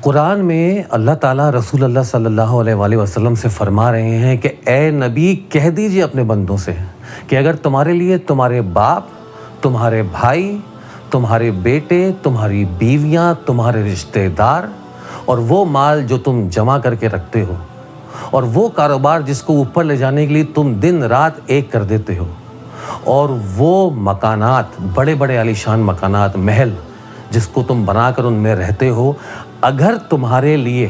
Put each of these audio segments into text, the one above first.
قرآن میں اللہ تعالیٰ رسول اللہ صلی اللہ علیہ وآلہ وسلم سے فرما رہے ہیں کہ اے نبی کہہ دیجئے اپنے بندوں سے کہ اگر تمہارے لیے تمہارے باپ، تمہارے بھائی، تمہارے بیٹے، تمہاری بیویاں، تمہارے رشتہ دار اور وہ مال جو تم جمع کر کے رکھتے ہو اور وہ کاروبار جس کو اوپر لے جانے کے لیے تم دن رات ایک کر دیتے ہو اور وہ مکانات، بڑے بڑے عالیشان مکانات، محل جس کو تم بنا کر ان میں رہتے ہو، اگر تمہارے لیے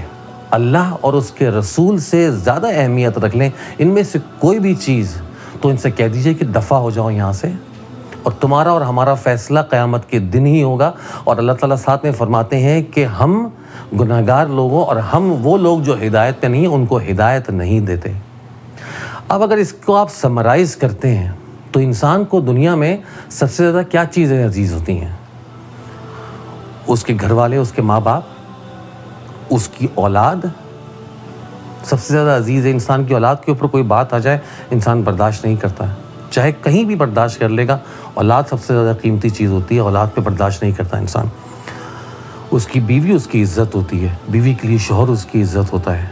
اللہ اور اس کے رسول سے زیادہ اہمیت رکھ لیں ان میں سے کوئی بھی چیز، تو ان سے کہہ دیجئے کہ دفع ہو جاؤ یہاں سے، اور تمہارا اور ہمارا فیصلہ قیامت کے دن ہی ہوگا۔ اور اللہ تعالیٰ ساتھ میں فرماتے ہیں کہ ہم گناہگار لوگوں اور ہم وہ لوگ جو ہدایت پہ نہیں ہیں ان کو ہدایت نہیں دیتے۔ اب اگر اس کو آپ سمرائز کرتے ہیں تو انسان کو دنیا میں سب سے زیادہ کیا چیزیں عزیز ہوتی ہیں؟ اس کے گھر والے، اس کے ماں باپ، اس کی اولاد سب سے زیادہ عزیز ہے۔ انسان کی اولاد کے اوپر کوئی بات آ جائے انسان برداشت نہیں کرتا ہے، چاہے کہیں بھی برداشت کر لے گا، اولاد سب سے زیادہ قیمتی چیز ہوتی ہے، اولاد پہ برداشت نہیں کرتا انسان۔ اس کی بیوی اس کی عزت ہوتی ہے، بیوی کے لیے شوہر اس کی عزت ہوتا ہے،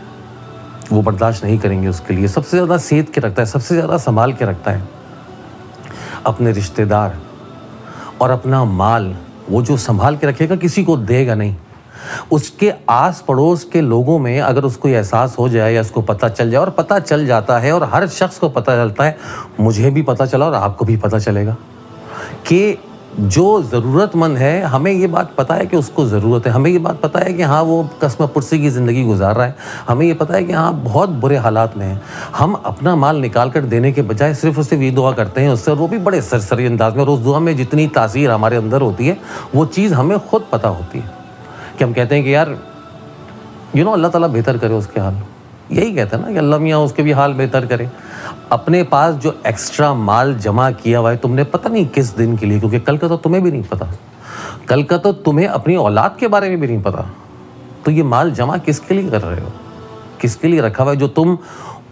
وہ برداشت نہیں کریں گے اس کے لیے۔ سب سے زیادہ سیدھ کے رکھتا ہے، سب سے زیادہ سنبھال کے رکھتا ہے اپنے رشتہ دار اور اپنا مال، وہ جو سنبھال کے رکھے گا کسی کو دے گا نہیں۔ اس کے آس پڑوس کے لوگوں میں اگر اس کو یہ احساس ہو جائے یا اس کو پتہ چل جائے، اور پتہ چل جاتا ہے اور ہر شخص کو پتہ چلتا ہے، مجھے بھی پتہ چلا اور آپ کو بھی پتہ چلے گا کہ جو ضرورت مند ہے، ہمیں یہ بات پتہ ہے کہ اس کو ضرورت ہے، ہمیں یہ بات پتہ ہے کہ ہاں وہ قسم پرسی کی زندگی گزار رہا ہے، ہمیں یہ پتہ ہے کہ ہاں بہت برے حالات میں ہیں، ہم اپنا مال نکال کر دینے کے بجائے صرف اس سے یہ دعا کرتے ہیں اس سے، اور وہ بھی بڑے سرسری انداز میں، اور اس دعا میں جتنی تاثیر ہمارے اندر ہوتی ہے وہ چیز ہمیں خود پتہ ہوتی ہے کہ ہم کہتے ہیں کہ یار اللہ تعالیٰ بہتر کرے اس کے حال، یہی کہتے ہیں نا کہ اللہ میاں اس کے بھی حال بہتر کرے۔ اپنے پاس جو ایکسٹرا مال جمع کیا ہوا ہے تم نے پتہ نہیں کس دن کے لیے، کیونکہ کل کا تو تمہیں بھی نہیں پتہ، کل کا تو تمہیں اپنی اولاد کے بارے میں بھی نہیں پتہ، تو یہ مال جمع کس کے لیے کر رہے ہو، کس کے لیے رکھا ہوا ہے جو تم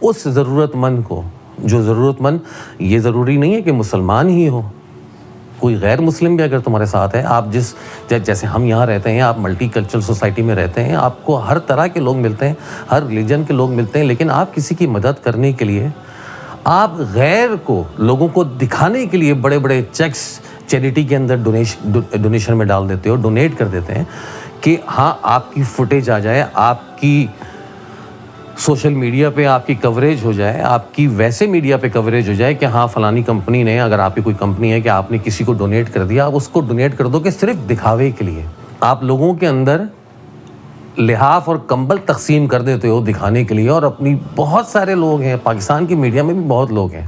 اس ضرورت مند کو، جو ضرورت مند یہ ضروری نہیں ہے کہ مسلمان ہی ہو، کوئی غیر مسلم بھی اگر تمہارے ساتھ ہے، آپ جیسے ہم یہاں رہتے ہیں، آپ ملٹی کلچرل سوسائٹی میں رہتے ہیں، آپ کو ہر طرح کے لوگ ملتے ہیں، ہر ریلیجن کے لوگ ملتے ہیں، لیکن آپ کسی کی مدد کرنے کے لیے، آپ غیر کو، لوگوں کو دکھانے کے لیے بڑے بڑے چیکس چیریٹی کے اندر ڈونیشن میں ڈال دیتے ہو، ڈونیٹ کر دیتے ہیں کہ ہاں آپ کی فوٹیج آ جائے، آپ کی سوشل میڈیا پہ آپ کی کوریج ہو جائے، آپ کی ویسے میڈیا پہ کوریج ہو جائے کہ ہاں فلانی کمپنی نے، اگر آپ کی کوئی کمپنی ہے کہ آپ نے کسی کو ڈونیٹ کر دیا، آپ اس کو ڈونیٹ کر دو کہ صرف دکھاوے کے لیے آپ لوگوں کے اندر لحاف اور کمبل تقسیم کر دیتے ہو دکھانے کے لیے۔ اور اپنی بہت سارے لوگ ہیں، پاکستان کی میڈیا میں بھی بہت لوگ ہیں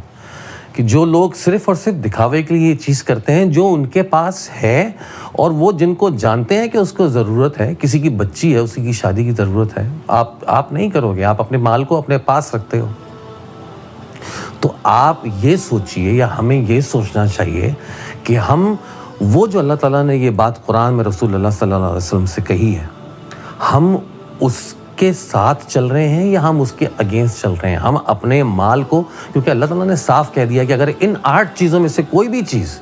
کہ جو لوگ صرف اور صرف دکھاوے کے لیے یہ چیز کرتے ہیں جو ان کے پاس ہے، اور وہ جن کو جانتے ہیں کہ اس کو ضرورت ہے، کسی کی بچی ہے، اسی کی شادی کی ضرورت ہے، آپ نہیں کرو گے، آپ اپنے مال کو اپنے پاس رکھتے ہو۔ تو آپ یہ سوچئے، یا ہمیں یہ سوچنا چاہیے کہ ہم وہ جو اللہ تعالیٰ نے یہ بات قرآن میں رسول اللہ صلی اللہ علیہ وسلم سے کہی ہے، ہم اس کے ساتھ چل رہے ہیں یا ہم اس کے اگینسٹ چل رہے ہیں؟ ہم اپنے مال کو، کیونکہ اللہ تعالیٰ نے صاف کہہ دیا کہ اگر ان 8 چیزوں میں سے کوئی بھی چیز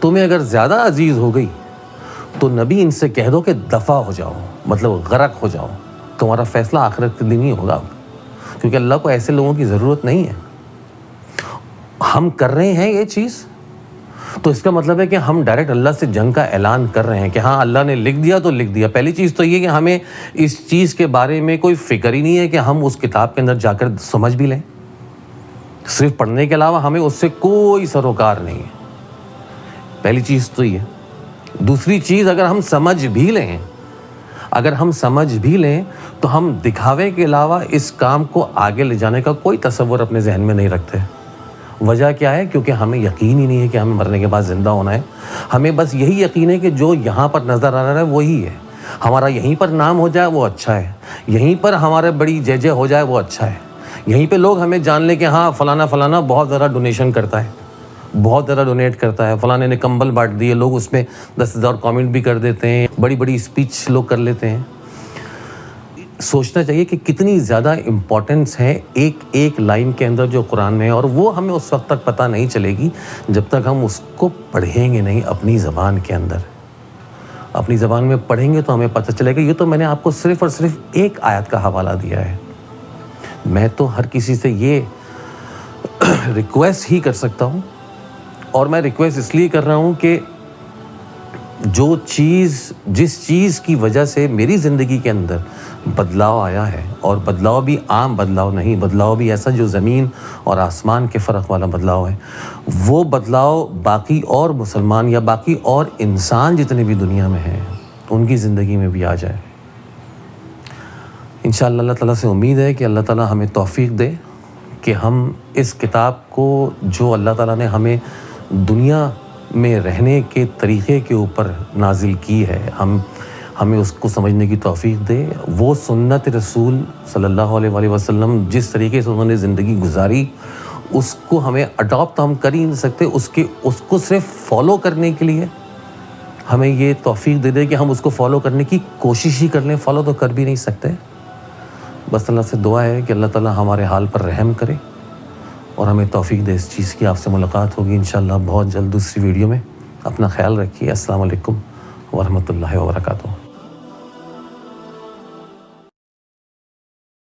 تمہیں اگر زیادہ عزیز ہو گئی تو نبی ان سے کہہ دو کہ دفع ہو جاؤ، مطلب غرق ہو جاؤ، تمہارا فیصلہ آخرت کے دن ہی ہوگا، کیونکہ اللہ کو ایسے لوگوں کی ضرورت نہیں ہے۔ ہم کر رہے ہیں یہ چیز تو اس کا مطلب ہے کہ ہم ڈائریکٹ اللہ سے جنگ کا اعلان کر رہے ہیں کہ ہاں اللہ نے لکھ دیا تو لکھ دیا۔ پہلی چیز تو یہ کہ ہمیں اس چیز کے بارے میں کوئی فکر ہی نہیں ہے کہ ہم اس کتاب کے اندر جا کر سمجھ بھی لیں، صرف پڑھنے کے علاوہ ہمیں اس سے کوئی سروکار نہیں ہے، پہلی چیز تو یہ۔ دوسری چیز، اگر ہم سمجھ بھی لیں تو ہم دکھاوے کے علاوہ اس کام کو آگے لے جانے کا کوئی تصور اپنے ذہن میں نہیں رکھتے۔ وجہ کیا ہے؟ کیونکہ ہمیں یقین ہی نہیں ہے کہ ہمیں مرنے کے بعد زندہ ہونا ہے، ہمیں بس یہی یقین ہے کہ جو یہاں پر نظر آ رہا ہے وہی ہے، ہمارا یہیں پر نام ہو جائے وہ اچھا ہے، یہیں پر ہمارے بڑی جے ہو جائے وہ اچھا ہے، یہیں پہ لوگ ہمیں جان لیں کہ ہاں فلانا بہت زیادہ ڈونیشن کرتا ہے، بہت زیادہ ڈونیٹ کرتا ہے، فلانے نے کمبل بانٹ دیے، لوگ اس میں 10,000 کامنٹ بھی کر دیتے ہیں، بڑی بڑی اسپیچ لوگ کر لیتے ہیں۔ سوچنا چاہیے کہ کتنی زیادہ امپورٹنس ہے ایک لائن کے اندر جو قرآن میں ہے، اور وہ ہمیں اس وقت تک پتہ نہیں چلے گی جب تک ہم اس کو پڑھیں گے نہیں اپنی زبان کے اندر۔ اپنی زبان میں پڑھیں گے تو ہمیں پتہ چلے گا. یہ تو میں نے آپ کو صرف اور صرف ایک آیت کا حوالہ دیا ہے. میں تو ہر کسی سے یہ ریکویسٹ ہی کر سکتا ہوں, اور میں ریکویسٹ اس لیے کر رہا ہوں کہ جس چیز کی وجہ سے میری زندگی کے اندر بدلاؤ آیا ہے, اور بدلاؤ بھی عام بدلاؤ نہیں, بدلاؤ بھی ایسا جو زمین اور آسمان کے فرق والا بدلاؤ ہے, وہ بدلاؤ باقی اور مسلمان یا باقی اور انسان جتنے بھی دنیا میں ہیں ان کی زندگی میں بھی آ جائے. انشاءاللہ اللہ تعالیٰ سے امید ہے کہ اللہ تعالیٰ ہمیں توفیق دے کہ ہم اس کتاب کو جو اللہ تعالیٰ نے ہمیں دنیا میں رہنے کے طریقے کے اوپر نازل کی ہے, ہمیں اس کو سمجھنے کی توفیق دے. وہ سنت رسول صلی اللہ علیہ وآلہ وسلم جس طریقے سے انہوں نے زندگی گزاری, اس کو ہمیں اڈاپٹ ہم کر ہی نہیں سکتے. اس کو صرف فالو کرنے کے لیے ہمیں یہ توفیق دے دے کہ ہم اس کو فالو کرنے کی کوشش ہی کر لیں. فالو تو کر بھی نہیں سکتے. بس اللہ سے دعا ہے کہ اللہ تعالیٰ ہمارے حال پر رحم کرے اور ہمیں توفیق دے اس چیز کی. آپ سے ملاقات ہوگی انشاءاللہ بہت جلد دوسری ویڈیو میں. اپنا خیال رکھیے. السلام علیکم ورحمۃ اللہ وبرکاتہ.